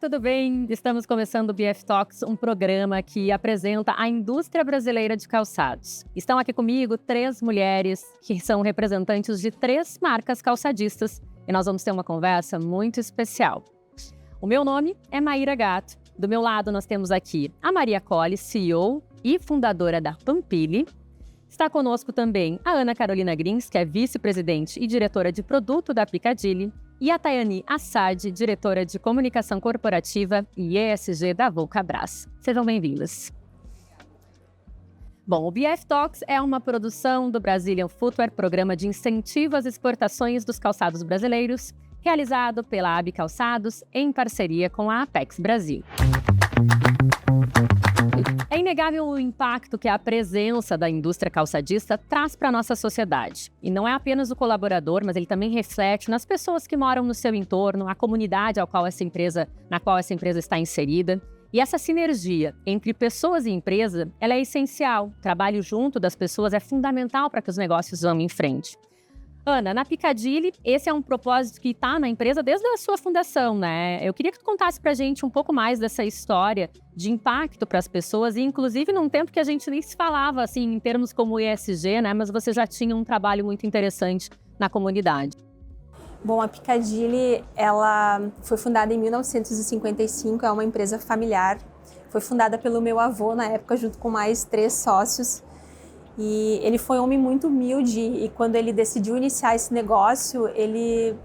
tudo bem? Estamos começando o BF Talks, um programa que apresenta a indústria brasileira de calçados. Estão aqui comigo 3 mulheres que são representantes de 3 marcas calçadistas e nós vamos ter uma conversa muito especial. O meu nome é Maíra Gato. Do meu lado nós temos aqui a Maria Colli, CEO e fundadora da Pampili. Está conosco também a Ana Carolina Grins, que é vice-presidente e diretora de produto da Picadilly, e a Tayane Assad, diretora de comunicação corporativa e ESG da Vulcabras. Sejam bem-vindas. Bom, o BF Talks é uma produção do Brazilian Footwear, programa de incentivo às exportações dos calçados brasileiros, realizado pela AB Calçados em parceria com a Apex Brasil. É inegável o impacto que a presença da indústria calçadista traz para a nossa sociedade. E não é apenas o colaborador, mas ele também reflete nas pessoas que moram no seu entorno, a comunidade na qual essa empresa está inserida. E essa sinergia entre pessoas e empresa, ela é essencial. O trabalho junto das pessoas é fundamental para que os negócios vão em frente. Ana, na Picadilly, esse é um propósito que está na empresa desde a sua fundação, né? Eu queria que tu contasse pra gente um pouco mais dessa história de impacto para as pessoas, e inclusive num tempo que a gente nem se falava assim em termos como ESG, né? Mas você já tinha um trabalho muito interessante na comunidade. Bom, a Picadilly, ela foi fundada em 1955, é uma empresa familiar. Foi fundada pelo meu avô na época, junto com mais 3 sócios. E ele foi um homem muito humilde e quando ele decidiu iniciar esse negócio, ele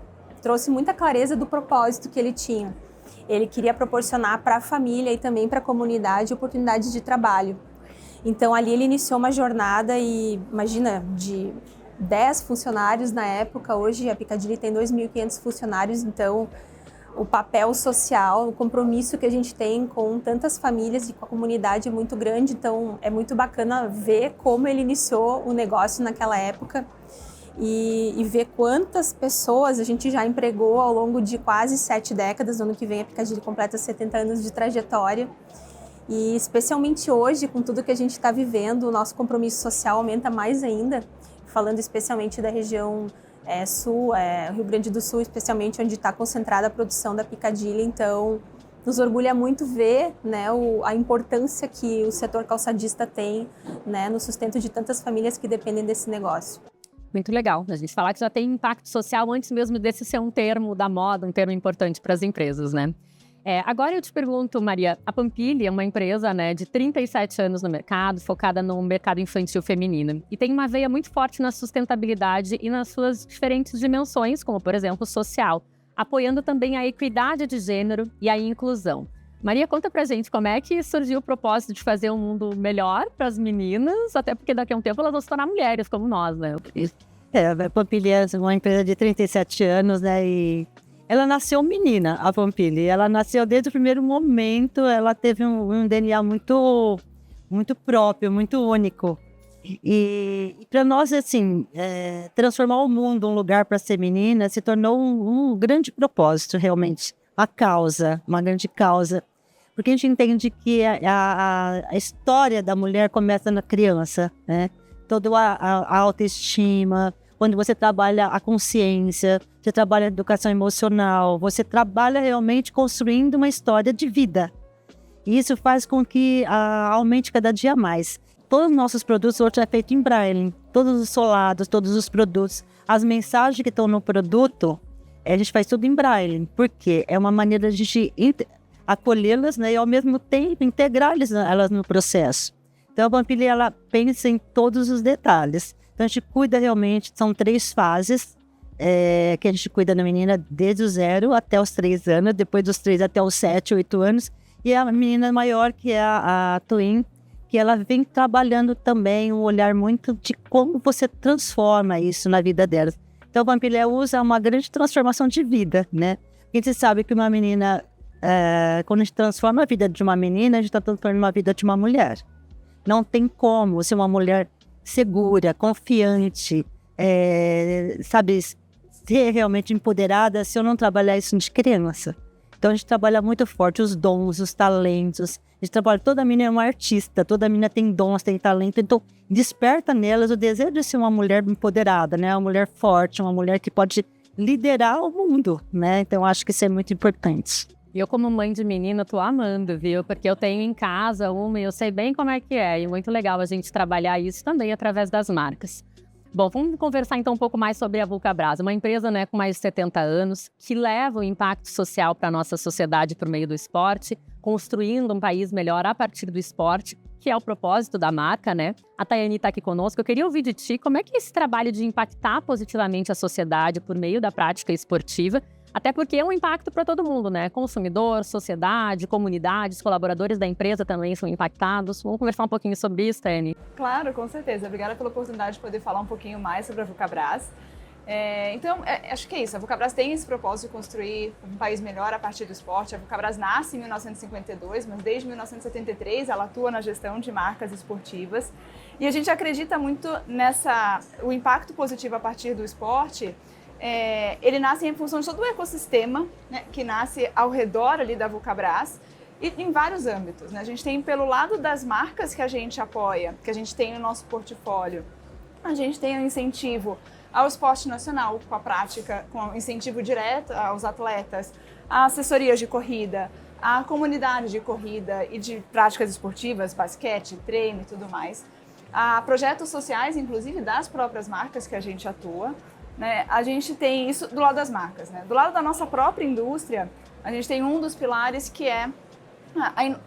trouxe muita clareza do propósito que ele tinha. Ele queria proporcionar para a família e também para a comunidade oportunidades de trabalho. Então ali ele iniciou uma jornada e imagina, de 10 funcionários na época, hoje a Picadilly tem 2.500 funcionários, então o papel social, o compromisso que a gente tem com tantas famílias e com a comunidade é muito grande, então é muito bacana ver como ele iniciou o negócio naquela época e ver quantas pessoas a gente já empregou ao longo de quase 7 décadas. No ano que vem a Picadilly completa 70 anos de trajetória e especialmente hoje, com tudo que a gente está vivendo, o nosso compromisso social aumenta mais ainda, falando especialmente da região Sul, Rio Grande do Sul, especialmente onde está concentrada a produção da Picadilly. Então, nos orgulha muito ver, né, a importância que o setor calçadista tem, né, no sustento de tantas famílias que dependem desse negócio. Muito legal a gente falar que já tem impacto social antes mesmo desse ser um termo da moda, um termo importante para as empresas, né? Agora eu te pergunto, Maria, a Pampili é uma empresa, né, de 37 anos no mercado, focada no mercado infantil feminino. E tem uma veia muito forte na sustentabilidade e nas suas diferentes dimensões, como, por exemplo, social, apoiando também a equidade de gênero e a inclusão. Maria, conta pra gente como é que surgiu o propósito de fazer um mundo melhor para as meninas, até porque daqui a um tempo elas vão se tornar mulheres como nós, né? A Pampili é uma empresa de 37 anos, né, e ela nasceu menina, a Pampili. Ela nasceu desde o primeiro momento, ela teve um DNA muito, muito próprio, muito único. E para nós, assim, transformar o mundo um lugar para ser menina se tornou um grande propósito, realmente. Uma grande causa. Porque a gente entende que a história da mulher começa na criança, né? Toda a autoestima, quando você trabalha a consciência, você trabalha a educação emocional, você trabalha realmente construindo uma história de vida. E isso faz com que aumente cada dia mais. Todos os nossos produtos hoje é feito em braille, todos os solados, todos os produtos, as mensagens que estão no produto, a gente faz tudo em braille, porque é uma maneira de a gente acolhê-las, né, e ao mesmo tempo integrar elas no processo. Então a Pampili, ela pensa em todos os detalhes. Então, a gente cuida realmente, são 3 fases que a gente cuida da menina desde o 0 até os 3 anos, depois dos 3 até os 7, 8 anos. E a menina maior, que é a Twin, que ela vem trabalhando também um olhar muito de como você transforma isso na vida delas. Então, a Pampili usa uma grande transformação de vida, né? Porque a gente sabe que uma menina, quando a gente transforma a vida de uma menina, a gente está transformando a vida de uma mulher. Não tem como ser uma mulher segura, confiante, sabe, ser realmente empoderada se eu não trabalhar isso de criança. Então a gente trabalha muito forte os dons, os talentos. A gente trabalha, toda menina é uma artista, toda menina tem dons, tem talento. Então desperta nelas o desejo de ser uma mulher empoderada, né? Uma mulher forte, uma mulher que pode liderar o mundo, né? Então acho que isso é muito importante. E eu, como mãe de menina, tô amando, viu? Porque eu tenho em casa uma e eu sei bem como é que é. E muito legal a gente trabalhar isso também através das marcas. Bom, vamos conversar então um pouco mais sobre a Vulcabras, uma empresa, né, com mais de 70 anos, que leva o impacto social para a nossa sociedade por meio do esporte, construindo um país melhor a partir do esporte, que é o propósito da marca, né? A Tayane está aqui conosco. Eu queria ouvir de ti como é que é esse trabalho de impactar positivamente a sociedade por meio da prática esportiva, até porque é um impacto para todo mundo, né? Consumidor, sociedade, comunidades, colaboradores da empresa também são impactados. Vamos conversar um pouquinho sobre isso, Tayane? Claro, com certeza. Obrigada pela oportunidade de poder falar um pouquinho mais sobre a Vulcabras. Acho que é isso. A Vulcabras tem esse propósito de construir um país melhor a partir do esporte. A Vulcabras nasce em 1952, mas desde 1973 ela atua na gestão de marcas esportivas. E a gente acredita muito o impacto positivo a partir do esporte. Ele nasce em função de todo o ecossistema, né, que nasce ao redor ali da Vulcabras e em vários âmbitos, né? A gente tem pelo lado das marcas que a gente apoia, que a gente tem no nosso portfólio, a gente tem o incentivo ao esporte nacional com a prática, com o incentivo direto aos atletas, a assessorias de corrida, a comunidade de corrida e de práticas esportivas, basquete, treino e tudo mais, a projetos sociais, inclusive das próprias marcas que a gente atua. Né? A gente tem isso do lado das marcas, né? Do lado da nossa própria indústria, a gente tem um dos pilares que é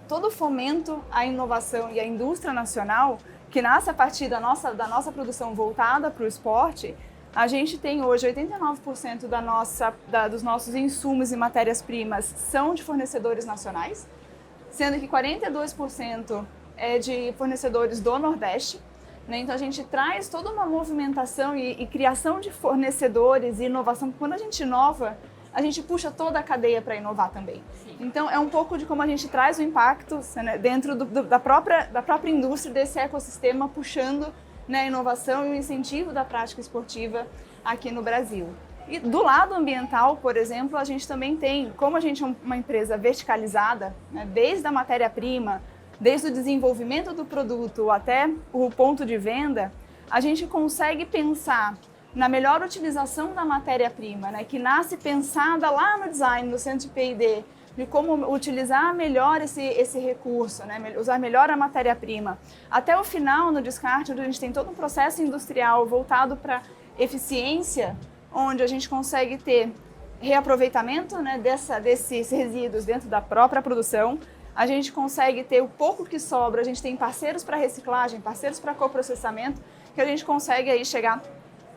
todo o fomento à inovação e à indústria nacional, que nasce a partir da nossa produção voltada para o esporte. A gente tem hoje 89% dos nossos insumos e matérias-primas são de fornecedores nacionais, sendo que 42% é de fornecedores do Nordeste. Então a gente traz toda uma movimentação e criação de fornecedores e inovação. Quando a gente inova, a gente puxa toda a cadeia para inovar também. Sim. Então é um pouco de como a gente traz o impacto, né, dentro da própria indústria, desse ecossistema, puxando, né, a inovação e o incentivo da prática esportiva aqui no Brasil. E do lado ambiental, por exemplo, a gente também tem, como a gente é uma empresa verticalizada, né, desde a matéria-prima, desde o desenvolvimento do produto até o ponto de venda, a gente consegue pensar na melhor utilização da matéria-prima, né, que nasce pensada lá no design, no centro de P&D, de como utilizar melhor esse recurso, né, usar melhor a matéria-prima. Até o final, no descarte, onde a gente tem todo um processo industrial voltado para eficiência, onde a gente consegue ter reaproveitamento, né, desses resíduos dentro da própria produção. A gente consegue ter o pouco que sobra, a gente tem parceiros para reciclagem, parceiros para coprocessamento, que a gente consegue aí chegar,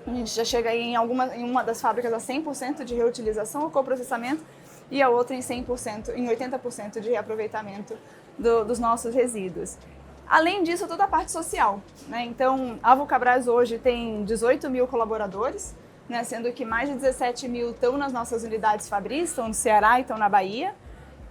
a gente já chega aí em uma das fábricas a 100% de reutilização ou coprocessamento e a outra em 100%, em 80% de reaproveitamento dos nossos resíduos. Além disso, toda a parte social, né? Então, a Vulcabras hoje tem 18 mil colaboradores, né? Sendo que mais de 17 mil estão nas nossas unidades Fabris, estão no Ceará e estão na Bahia.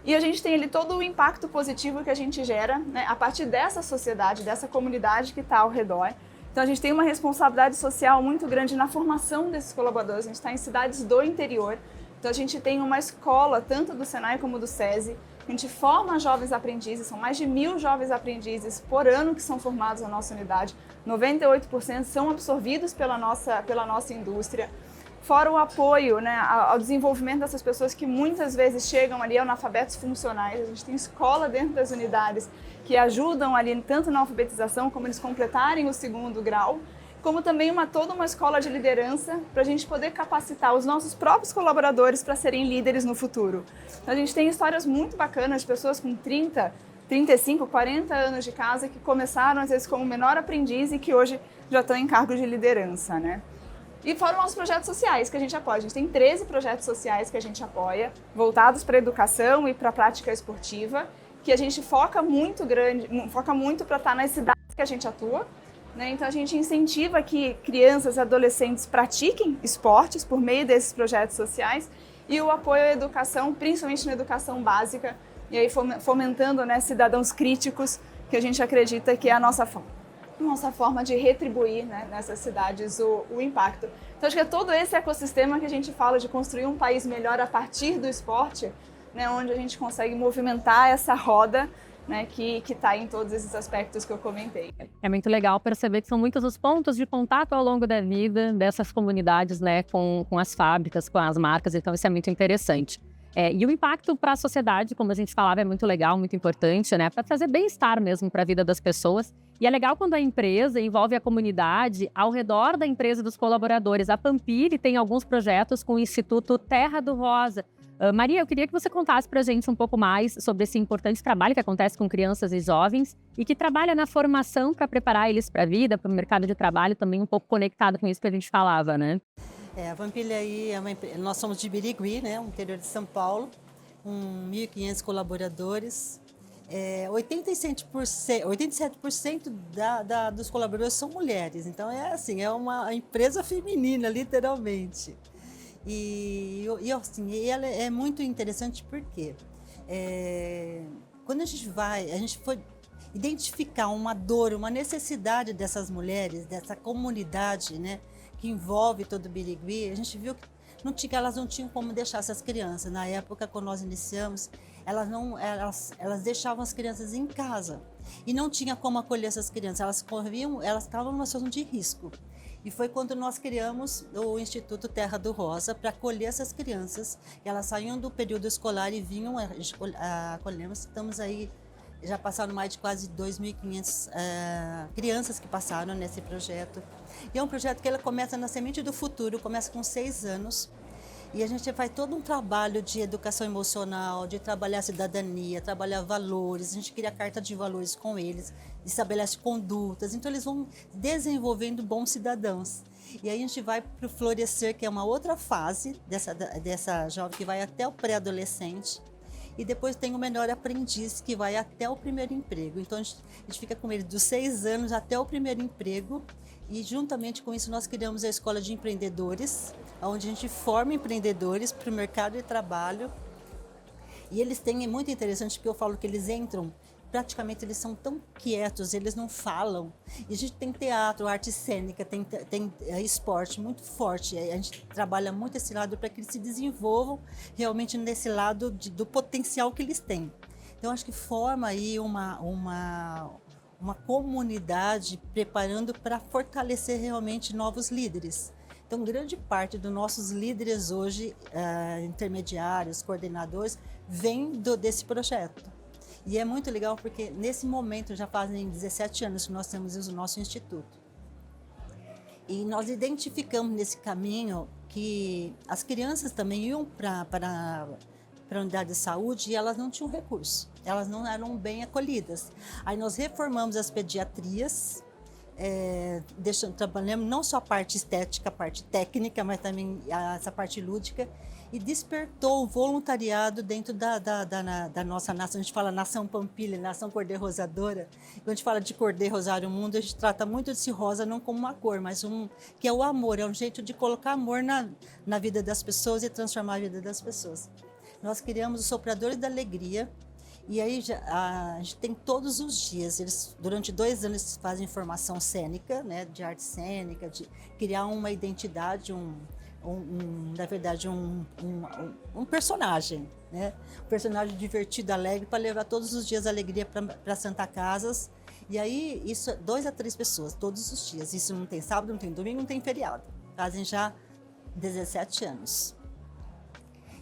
E a gente tem ali todo o impacto positivo que a gente gera, né, a partir dessa sociedade, dessa comunidade que está ao redor. Então a gente tem uma responsabilidade social muito grande na formação desses colaboradores. A gente está em cidades do interior, então a gente tem uma escola, tanto do Senai como do SESI. A gente forma jovens aprendizes, são mais de 1.000 jovens aprendizes por ano que são formados na nossa unidade. 98% são absorvidos pela nossa indústria. Fora o apoio, né, ao desenvolvimento dessas pessoas que muitas vezes chegam ali analfabetos funcionais. A gente tem escola dentro das unidades que ajudam ali tanto na alfabetização, como eles completarem o 2º grau, como também toda uma escola de liderança para a gente poder capacitar os nossos próprios colaboradores para serem líderes no futuro. Então, a gente tem histórias muito bacanas de pessoas com 30, 35, 40 anos de casa que começaram às vezes como menor aprendiz e que hoje já estão em cargo de liderança, né? E fora os projetos sociais que a gente apoia. A gente tem 13 projetos sociais que a gente apoia, voltados para a educação e para a prática esportiva, que a gente foca muito para estar nas cidades que a gente atua, né? Então a gente incentiva que crianças e adolescentes pratiquem esportes por meio desses projetos sociais e o apoio à educação, principalmente na educação básica, e aí fomentando, né, cidadãos críticos, que a gente acredita que é a nossa forma de retribuir, né, nessas cidades o impacto. Então acho que é todo esse ecossistema que a gente fala de construir um país melhor a partir do esporte, né, onde a gente consegue movimentar essa roda, né, que está em todos esses aspectos que eu comentei. É muito legal perceber que são muitos os pontos de contato ao longo da vida dessas comunidades, né, com as fábricas, com as marcas, então isso é muito interessante. E o impacto para a sociedade, como a gente falava, é muito legal, muito importante, né? Para trazer bem-estar mesmo para a vida das pessoas. E é legal quando a empresa envolve a comunidade ao redor da empresa e dos colaboradores. A Pampilha tem alguns projetos com o Instituto Terra do Rosa. Maria, eu queria que você contasse para a gente um pouco mais sobre esse importante trabalho que acontece com crianças e jovens e que trabalha na formação para preparar eles para a vida, para o mercado de trabalho, também um pouco conectado com isso que a gente falava, né? A Pampilha aí, nós somos de Birigui, né, no interior de São Paulo, com 1.500 colaboradores. 87% dos colaboradores são mulheres, então é uma empresa feminina, literalmente. E ela é muito interessante porque quando a gente foi identificar uma dor, uma necessidade dessas mulheres, dessa comunidade, né, que envolve todo o Birigui, a gente viu que elas não tinham como deixar essas crianças. Na época, quando nós iniciamos, elas deixavam as crianças em casa e não tinha como acolher essas crianças. Elas estavam numa situação de risco. E foi quando nós criamos o Instituto Terra do Rosa para acolher essas crianças. Elas saíam do período escolar e vinham, acolhemos. Estamos aí, já passaram mais de quase 2.500 crianças que passaram nesse projeto. E é um projeto que ele começa na semente do futuro, começa com 6 anos. E a gente faz todo um trabalho de educação emocional, de trabalhar cidadania, trabalhar valores. A gente cria carta de valores com eles, estabelece condutas. Então, eles vão desenvolvendo bons cidadãos. E aí a gente vai para o florescer, que é uma outra fase dessa jovem que vai até o pré-adolescente. E depois tem o menor aprendiz, que vai até o primeiro emprego. Então, a gente fica com ele dos 6 anos até o primeiro emprego. E, juntamente com isso, nós criamos a Escola de Empreendedores, onde a gente forma empreendedores para o mercado de trabalho. E eles têm, é muito interessante, porque eu falo que eles entram, praticamente eles são tão quietos, eles não falam. E a gente tem teatro, arte cênica, tem esporte muito forte. A gente trabalha muito esse lado para que eles se desenvolvam realmente nesse lado do potencial que eles têm. Então, acho que forma aí uma comunidade preparando para fortalecer realmente novos líderes. Então, grande parte dos nossos líderes hoje, intermediários, coordenadores, vem desse projeto. E é muito legal porque nesse momento já fazem 17 anos que nós temos o nosso instituto. E nós identificamos nesse caminho que as crianças também iam para a unidade de saúde e elas não tinham recurso, elas não eram bem acolhidas. Aí nós reformamos as pediatrias, trabalhamos não só a parte estética, a parte técnica, mas também essa parte lúdica, e despertou o voluntariado dentro da nossa nação. A gente fala nação Pampilha, nação Cordeiro Rosadora. Quando a gente fala de Cordeiro Rosário o Mundo, a gente trata muito desse rosa não como uma cor, mas que é o amor, é um jeito de colocar amor na vida das pessoas e transformar a vida das pessoas. Nós criamos os Sopradores da Alegria, e aí a gente tem todos os dias, durante 2 anos eles fazem formação cênica, né, de arte cênica, de criar uma identidade, na verdade, um personagem, né? Um personagem divertido, alegre, para levar todos os dias alegria para Santa Casas. E aí, isso 2 a 3 pessoas, todos os dias. Isso não tem sábado, não tem domingo, não tem feriado. Fazem já 17 anos.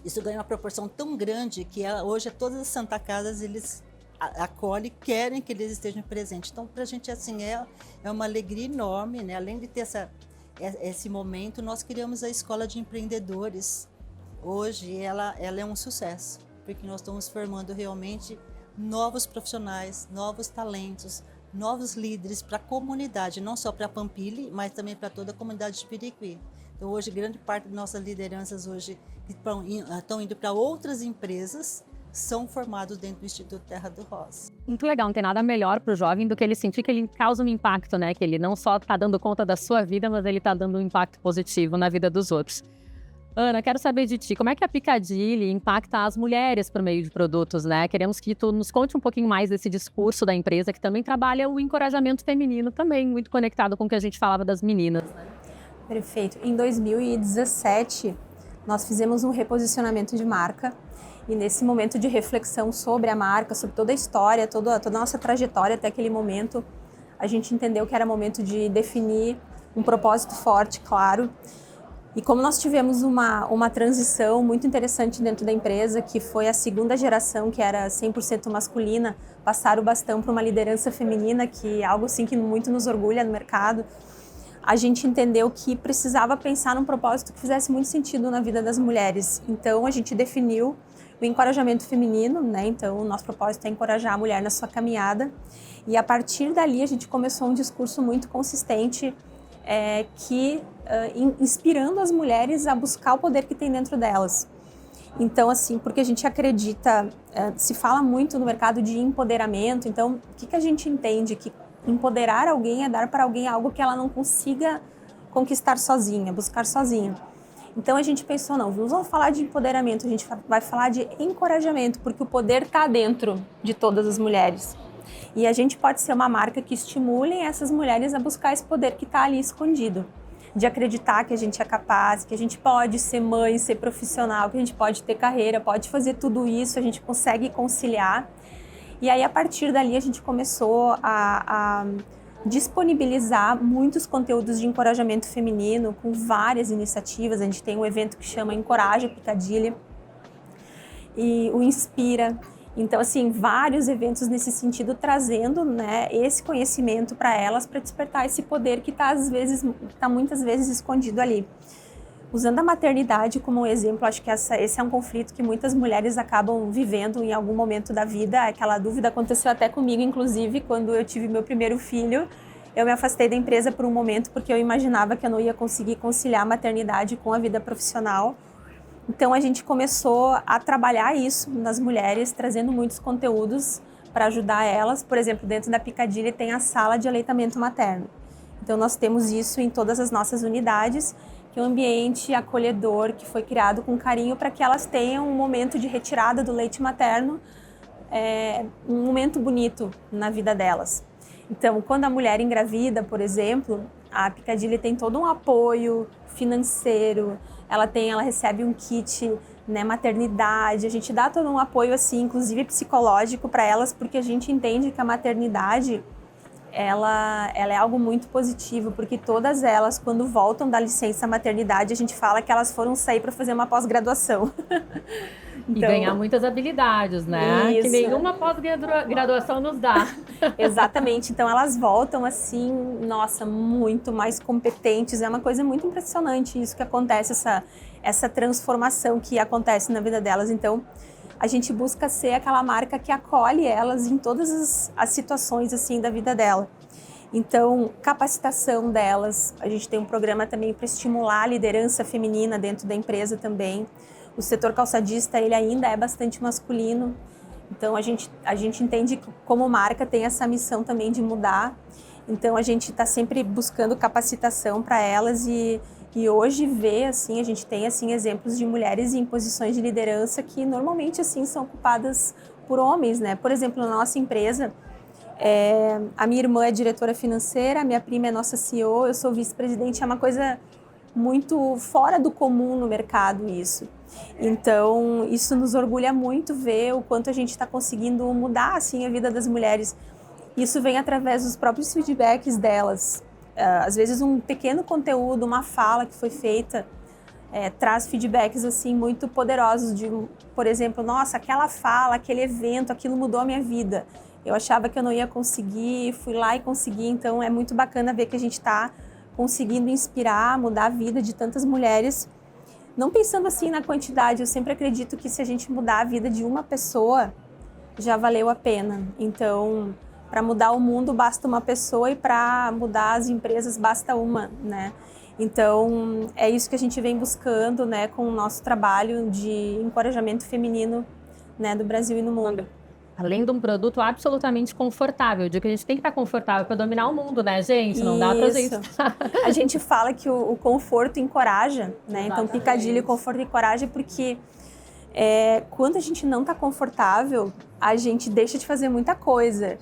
Isso ganha uma proporção tão grande que hoje todas as Santa Casas eles acolhem, querem que eles estejam presentes. Então, para a gente assim é uma alegria enorme, né? Além de ter esse momento, nós criamos a Escola de Empreendedores. Hoje ela é um sucesso, porque nós estamos formando realmente novos profissionais, novos talentos, novos líderes para a comunidade, não só para a Pampilha, mas também para toda a comunidade de Pirigui. Então hoje grande parte das nossas lideranças hoje que estão indo para outras empresas são formados dentro do Instituto Terra do Rosa. Muito legal, não tem nada melhor para o jovem do que ele sentir que ele causa um impacto, né? Que ele não só está dando conta da sua vida, mas ele está dando um impacto positivo na vida dos outros. Ana, quero saber de ti, como é que a Piccadilly impacta as mulheres por meio de produtos, né? Queremos que tu nos conte um pouquinho mais desse discurso da empresa, que também trabalha o encorajamento feminino, também muito conectado com o que a gente falava das meninas, né? Perfeito. Em 2017, nós fizemos um reposicionamento de marca. E nesse momento de reflexão sobre a marca, sobre toda a história, toda a nossa trajetória até aquele momento, a gente entendeu que era momento de definir um propósito forte, claro, E como nós tivemos uma transição muito interessante dentro da empresa, que foi a segunda geração, que era 100% masculina, passar o bastão para uma liderança feminina, que é algo assim que muito nos orgulha no mercado, a gente entendeu que precisava pensar num propósito que fizesse muito sentido na vida das mulheres. Então, a gente definiu o encorajamento feminino, né? Então, o nosso propósito é encorajar a mulher na sua caminhada. E a partir dali, a gente começou um discurso muito consistente, inspirando as mulheres a buscar o poder que tem dentro delas. Então, assim, porque a gente acredita, se fala muito no mercado de empoderamento, então, o que a gente entende? Que empoderar alguém é dar para alguém algo que ela não consiga conquistar sozinha, buscar sozinha. Então, a gente pensou, não vamos falar de empoderamento, a gente vai falar de encorajamento, porque o poder está dentro de todas as mulheres. E a gente pode ser uma marca que estimule essas mulheres a buscar esse poder que está ali escondido. De acreditar que a gente é capaz, que a gente pode ser mãe, ser profissional, que a gente pode ter carreira, pode fazer tudo isso, a gente consegue conciliar. E aí, a partir dali, a gente começou a disponibilizar muitos conteúdos de encorajamento feminino, com várias iniciativas. A gente tem um evento que chama Encoraja Piccadilly e o Inspira. Então, assim, vários eventos nesse sentido, trazendo, né, esse conhecimento para elas, para despertar esse poder que está muitas vezes escondido ali. Usando a maternidade como um exemplo, acho que esse é um conflito que muitas mulheres acabam vivendo em algum momento da vida. Aquela dúvida aconteceu até comigo, inclusive, quando eu tive meu primeiro filho. Eu me afastei da empresa por um momento porque eu imaginava que eu não ia conseguir conciliar a maternidade com a vida profissional. Então, a gente começou a trabalhar isso nas mulheres, trazendo muitos conteúdos para ajudar elas. Por exemplo, dentro da Piccadilly tem a sala de aleitamento materno. Então, nós temos isso em todas as nossas unidades, que é um ambiente acolhedor, que foi criado com carinho para que elas tenham um momento de retirada do leite materno, um momento bonito na vida delas. Então, quando a mulher engravida, por exemplo, a Piccadilly tem todo um apoio financeiro, ela recebe um kit, né, maternidade, a gente dá todo um apoio, assim, inclusive psicológico para elas, porque a gente entende que a maternidade, ela é algo muito positivo, porque todas elas, quando voltam da licença maternidade, a gente fala que elas foram sair para fazer uma pós-graduação. E ganhar muitas habilidades, né? Isso. Que nenhuma pós-graduação nos dá. Exatamente. Então, elas voltam assim, nossa, muito mais competentes. É uma coisa muito impressionante isso que acontece, essa transformação que acontece na vida delas. Então, a gente busca ser aquela marca que acolhe elas em todas as situações assim da vida dela. Então, capacitação delas. A gente tem um programa também para estimular a liderança feminina dentro da empresa também. O setor calçadista, ele ainda é bastante masculino, então a gente entende que como marca tem essa missão também de mudar, então a gente está sempre buscando capacitação para elas e hoje a gente tem assim, exemplos de mulheres em posições de liderança que normalmente assim, são ocupadas por homens, né? Por exemplo, na nossa empresa, a minha irmã é diretora financeira, a minha prima é nossa CEO, eu sou vice-presidente, é uma coisa muito fora do comum no mercado isso. Então, isso nos orgulha muito ver o quanto a gente está conseguindo mudar assim, a vida das mulheres. Isso vem através dos próprios feedbacks delas. Às vezes, um pequeno conteúdo, uma fala que foi feita, traz feedbacks assim, muito poderosos de, por exemplo, nossa, aquela fala, aquele evento, aquilo mudou a minha vida. Eu achava que eu não ia conseguir, fui lá e consegui. Então, é muito bacana ver que a gente está conseguindo inspirar, mudar a vida de tantas mulheres. Não pensando assim na quantidade, eu sempre acredito que se a gente mudar a vida de uma pessoa, já valeu a pena. Então, para mudar o mundo basta uma pessoa e para mudar as empresas basta uma, né? Então, é isso que a gente vem buscando, né, com o nosso trabalho de encorajamento feminino, né, do Brasil e no mundo. Além de um produto absolutamente confortável. Eu digo que a gente tem que estar confortável para dominar o mundo, né, gente? Não dá pra gente. A gente fala que o conforto encoraja, né? Exatamente. Então, Piccadilly, conforto encoraja porque quando a gente não está confortável, a gente deixa de fazer muita coisa.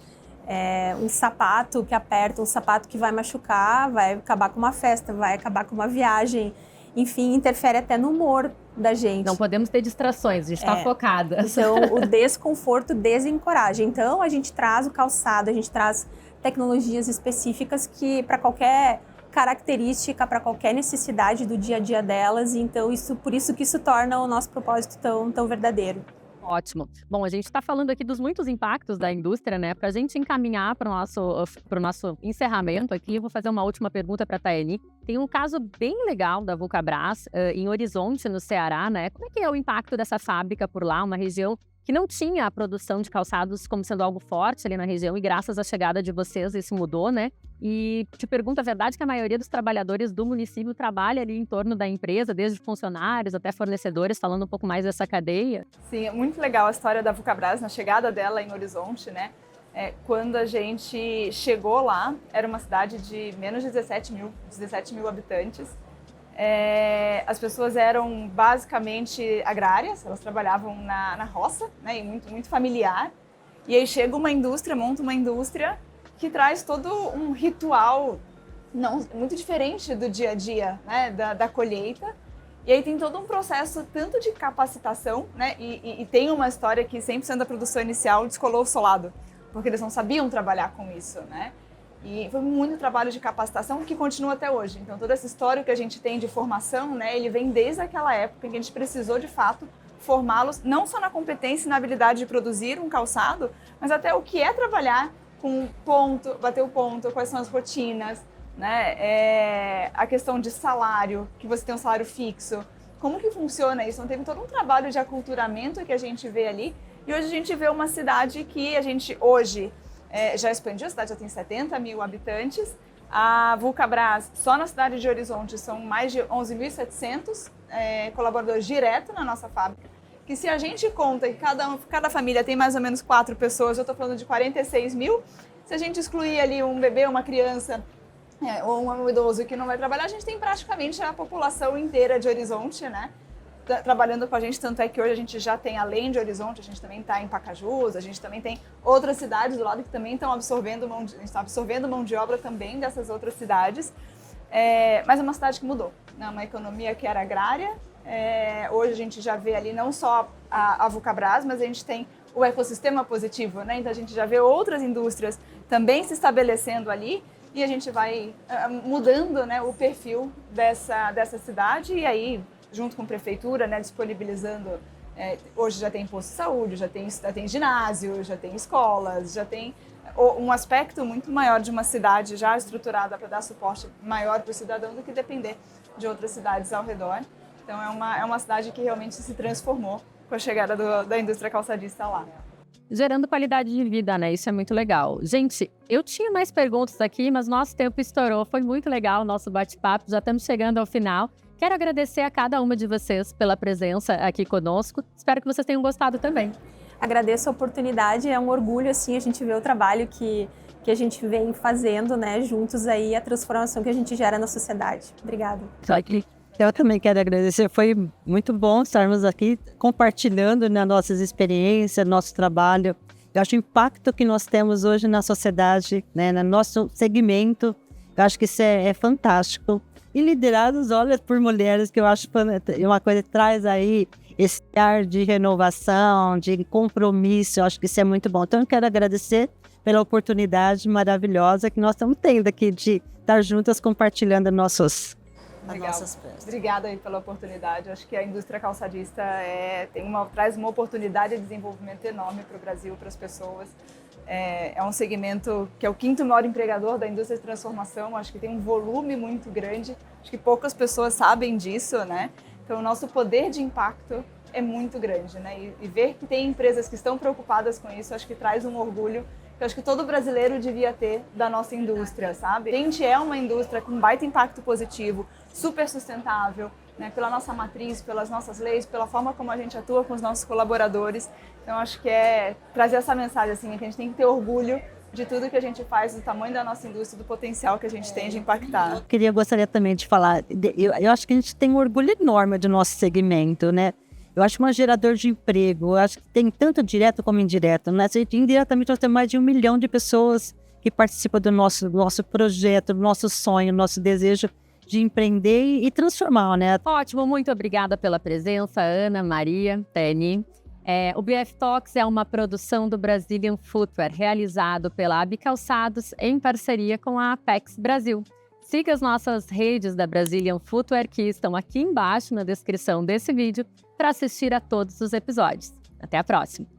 Um sapato que aperta, um sapato que vai machucar, vai acabar com uma festa, vai acabar com uma viagem. Enfim, interfere até no humor da gente. Não podemos ter distrações, a gente está focada. Então, o desconforto desencoraja. Então, a gente traz o calçado, a gente traz tecnologias específicas que para qualquer característica para qualquer necessidade do dia a dia delas, e então por isso que isso torna o nosso propósito tão verdadeiro. Ótimo. Bom, a gente está falando aqui dos muitos impactos da indústria, né? Para a gente encaminhar para o nosso encerramento aqui, eu vou fazer uma última pergunta para a Tayane. Tem um caso bem legal da Vulcabras em Horizonte, no Ceará, né? Como é que é o impacto dessa fábrica por lá, uma região que não tinha a produção de calçados como sendo algo forte ali na região, e graças à chegada de vocês isso mudou, né? E te pergunto, a verdade é que a maioria dos trabalhadores do município trabalha ali em torno da empresa, desde funcionários até fornecedores, falando um pouco mais dessa cadeia? Sim, é muito legal a história da Vulcabras, na chegada dela em Horizonte, né? Quando a gente chegou lá, era uma cidade de menos de 17 mil habitantes. As pessoas eram basicamente agrárias, elas trabalhavam na roça, né, e muito familiar. E aí chega uma indústria, monta uma indústria que traz todo um ritual muito diferente do dia a dia, né, da colheita. E aí tem todo um processo tanto de capacitação, né, e tem uma história que 100% da produção inicial descolou o solado, porque eles não sabiam trabalhar com isso, né? E foi muito trabalho de capacitação que continua até hoje. Então, todo esse histórico que a gente tem de formação, né, ele vem desde aquela época em que a gente precisou, de fato, formá-los não só na competência e na habilidade de produzir um calçado, mas até o que é trabalhar com ponto, bater o ponto, quais são as rotinas, né, a questão de salário, que você tem um salário fixo, como que funciona isso? Então, teve todo um trabalho de aculturamento que a gente vê ali, e hoje a gente vê uma cidade que a gente hoje já expandiu, a cidade já tem 70 mil habitantes. A Vulcabras, só na cidade de Horizonte, são mais de 11.700 colaboradores direto na nossa fábrica. Que se a gente conta que cada família tem mais ou menos 4 pessoas, eu estou falando de 46 mil. Se a gente excluir ali um bebê, uma criança ou um idoso que não vai trabalhar, a gente tem praticamente a população inteira de Horizonte, né? Trabalhando com a gente, tanto é que hoje a gente já tem, além de Horizonte, a gente também está em Pacajus, a gente também tem outras cidades do lado que também estão absorvendo a gente está absorvendo mão de obra também dessas outras cidades, mas é uma cidade que mudou, né? Uma economia que era agrária, hoje a gente já vê ali não só a Vulcabras, mas a gente tem o ecossistema positivo, né? Então a gente já vê outras indústrias também se estabelecendo ali, e a gente vai mudando, né, o perfil dessa cidade, e aí junto com a prefeitura, né, disponibilizando, hoje já tem posto de saúde, já tem ginásio, já tem escolas, já tem um aspecto muito maior de uma cidade já estruturada para dar suporte maior para o cidadão do que depender de outras cidades ao redor. Então é uma cidade que realmente se transformou com a chegada da indústria calçadista lá. Gerando qualidade de vida, né? Isso é muito legal. Gente, eu tinha mais perguntas aqui, mas nosso tempo estourou. Foi muito legal o nosso bate-papo, já estamos chegando ao final. Quero agradecer a cada uma de vocês pela presença aqui conosco. Espero que vocês tenham gostado também. Agradeço a oportunidade, é um orgulho assim a gente ver o trabalho que a gente vem fazendo, né, juntos aí, a transformação que a gente gera na sociedade. Obrigada. Eu também quero agradecer, foi muito bom estarmos aqui compartilhando, né, nossas experiências, nosso trabalho. Eu acho o impacto que nós temos hoje na sociedade, né, no nosso segmento, eu acho que isso é fantástico. E liderados, olha, por mulheres, que eu acho uma coisa que traz aí esse ar de renovação, de compromisso, eu acho que isso é muito bom. Então eu quero agradecer pela oportunidade maravilhosa que nós estamos tendo aqui de estar juntas compartilhando nossas peças. Obrigada aí pela oportunidade. Acho que a indústria calçadista traz uma oportunidade de desenvolvimento enorme para o Brasil, para as pessoas. É um segmento que é o 5º maior empregador da indústria de transformação. Acho que tem um volume muito grande. Acho que poucas pessoas sabem disso, né? Então, o nosso poder de impacto é muito grande, né? E ver que tem empresas que estão preocupadas com isso, acho que traz um orgulho que eu acho que todo brasileiro devia ter da nossa indústria, sabe? A gente é uma indústria com baita impacto positivo, super sustentável, né? Pela nossa matriz, pelas nossas leis, pela forma como a gente atua com os nossos colaboradores. Então, acho que é trazer essa mensagem, assim, que a gente tem que ter orgulho de tudo que a gente faz, do tamanho da nossa indústria, do potencial que a gente tem de impactar. Gostaria também de falar, eu acho que a gente tem um orgulho enorme do nosso segmento, né? Eu acho um gerador de emprego, eu acho que tem tanto direto como indireto, né? Indiretamente nós temos mais de 1 milhão de pessoas que participam do nosso projeto, do nosso sonho, do nosso desejo de empreender e transformar, né? Ótimo, muito obrigada pela presença, Ana, Maria, Teni. O BF Talks é uma produção do Brazilian Footwear, realizado pela AB Calçados em parceria com a Apex Brasil. Siga as nossas redes da Brazilian Footwear, que estão aqui embaixo na descrição desse vídeo, para assistir a todos os episódios. Até a próxima!